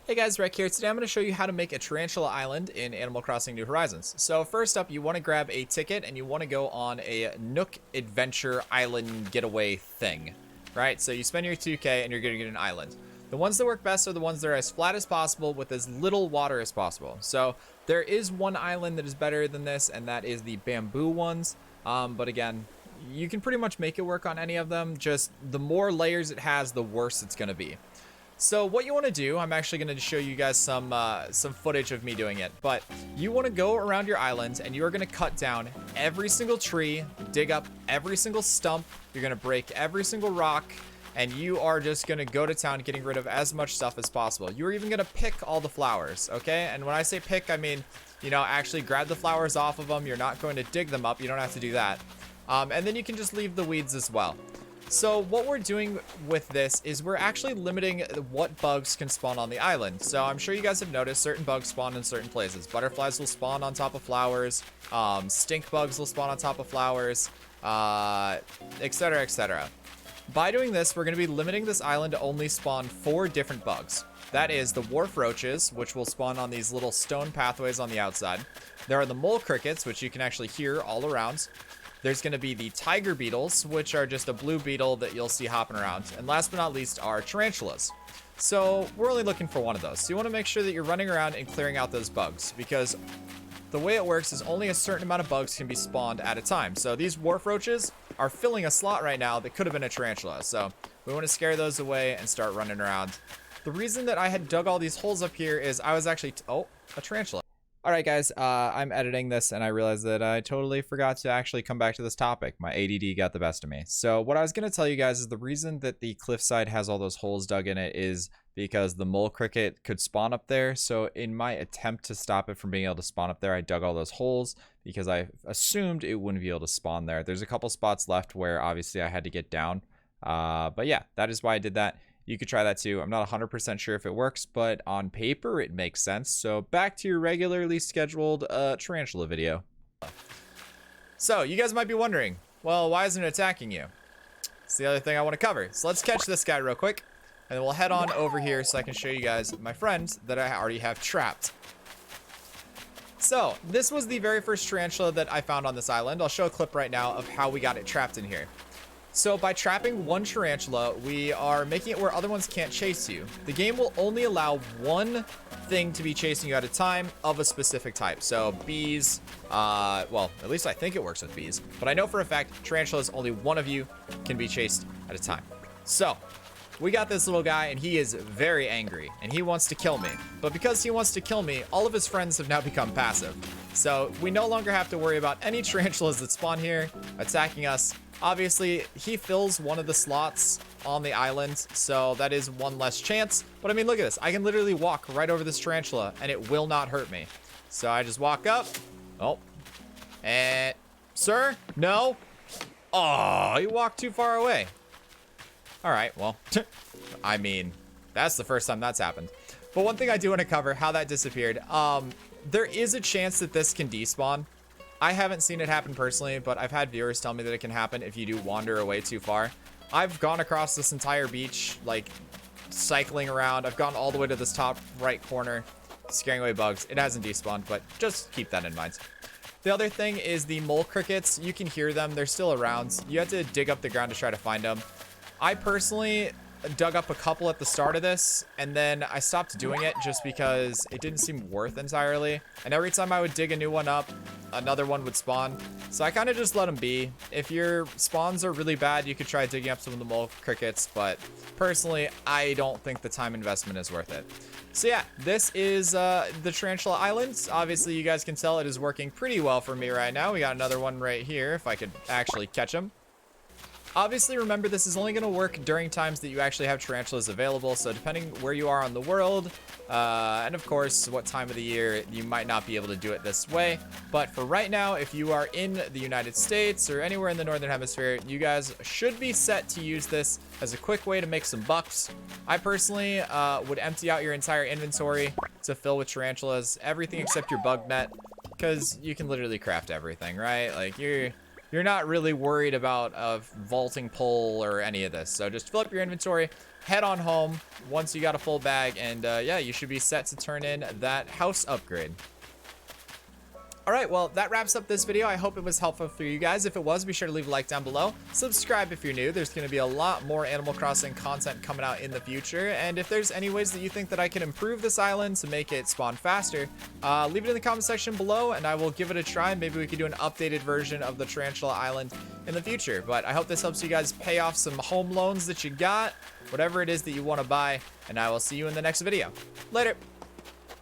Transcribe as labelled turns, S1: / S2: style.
S1: Hey guys, Rec here. Today I'm going to show you how to make a Tarantula Island in Animal Crossing New Horizons. So first up, you want to grab a ticket and you want to go on a Nook Adventure Island getaway thing, right? So you spend your 2K and you're going to get an island. The ones that work best are the ones that are as flat as possible with as little water as possible. So there is one island that is better than this, and that is the bamboo ones. But again, you can pretty much make it work on any of them. Just the more layers it has, the worse it's going to be. So what you want to do, I'm actually going to show you guys some footage of me doing it, but you want to go around your island and you are going to cut down every single tree, dig up every single stump, you're going to break every single rock, and you are just going to go to town getting rid of as much stuff as possible. You're even going to pick all the flowers, okay? And when I say pick, I mean, you know, actually grab the flowers off of them. You're not going to dig them up. You don't have to do that. And then you can just leave the weeds as well. So what we're doing with this is we're actually limiting what bugs can spawn on the island. So I'm sure you guys have noticed certain bugs spawn in certain places. Butterflies will spawn on top of flowers. Stink bugs will spawn on top of flowers, etc., etc. By doing this, we're going to be limiting this island to only spawn 4 different bugs. That is the wharf roaches, which will spawn on these little stone pathways on the outside. There are the mole crickets, which you can actually hear all around. There's going to be the tiger beetles, which are just a blue beetle that you'll see hopping around. And last but not least are tarantulas. So we're only looking for one of those. So you want to make sure that you're running around and clearing out those bugs, because the way it works is only a certain amount of bugs can be spawned at a time. So these wharf roaches are filling a slot right now that could have been a tarantula. So we want to scare those away and start running around. The reason that I had dug all these holes up here is I was actually... oh, a tarantula. All right, guys, I'm editing this, and I realized that I totally forgot to actually come back to this topic. My ADD got the best of me. So what I was going to tell you guys is the reason that the cliffside has all those holes dug in it is because the mole cricket could spawn up there. So in my attempt to stop it from being able to spawn up there, I dug all those holes because I assumed it wouldn't be able to spawn there. There's a couple spots left where obviously I had to get down. But yeah, that is why I did that. You could try that too. I'm not 100% sure if it works, but on paper it makes sense. So back to your regularly scheduled tarantula video. So you guys might be wondering, well, why isn't it attacking you? It's the other thing I want to cover. So let's catch this guy real quick, and then we'll head on over here so I can show you guys my friend that I already have trapped. So this was the very first tarantula that I found on this island. I'll show a clip right now of how we got it trapped in here. So by trapping one tarantula, we are making it where other ones can't chase you. The game will only allow one thing to be chasing you at a time of a specific type. So bees, well, at least I think it works with bees, but I know for a fact tarantulas, only one of you can be chased at a time. So we got this little guy and he is very angry and he wants to kill me. But because he wants to kill me, all of his friends have now become passive. So we no longer have to worry about any tarantulas that spawn here attacking us. Obviously, he fills one of the slots on the island, so that is one less chance. But I mean, look at this. I can literally walk right over this tarantula, and it will not hurt me. So I just walk up. Oh. And... sir? No? Oh, you walked too far away. All right, well, I mean, that's the first time that's happened. But one thing I do want to cover, how that disappeared. There is a chance that this can despawn. I haven't seen it happen personally, but I've had viewers tell me that it can happen if you do wander away too far. I've gone across this entire beach, like, cycling around. I've gone all the way to this top right corner, scaring away bugs. It hasn't despawned, but just keep that in mind. The other thing is the mole crickets. You can hear them. They're still around. You have to dig up the ground to try to find them. I personally dug up a couple at the start of this, and then I stopped doing it just because it didn't seem worth entirely. And every time I would dig a new one up, another one would spawn. So I kind of just let them be. If your spawns are really bad, you could try digging up some of the mole crickets, but personally, I don't think the time investment is worth it. So yeah, this is the Tarantula Island. Obviously, you guys can tell it is working pretty well for me right now. We got another one right here, if I could actually catch him. Obviously, remember, this is only going to work during times that you actually have tarantulas available. So depending where you are on the world, and of course, what time of the year, you might not be able to do it this way. But for right now, if you are in the United States or anywhere in the Northern Hemisphere, you guys should be set to use this as a quick way to make some bucks. I personally would empty out your entire inventory to fill with tarantulas, everything except your bug net, because you can literally craft everything, right? Like, you're not really worried about a vaulting pole or any of this. So just fill up your inventory, head on home once you got a full bag, and yeah, you should be set to turn in that house upgrade. All right, well, that wraps up this video. I hope it was helpful for you guys. If it was, be sure to leave a like down below. Subscribe if you're new. There's going to be a lot more Animal Crossing content coming out in the future. And if there's any ways that you think that I can improve this island to make it spawn faster, leave it in the comment section below, and I will give it a try. Maybe we could do an updated version of the Tarantula Island in the future. But I hope this helps you guys pay off some home loans that you got, whatever it is that you want to buy, and I will see you in the next video. Later.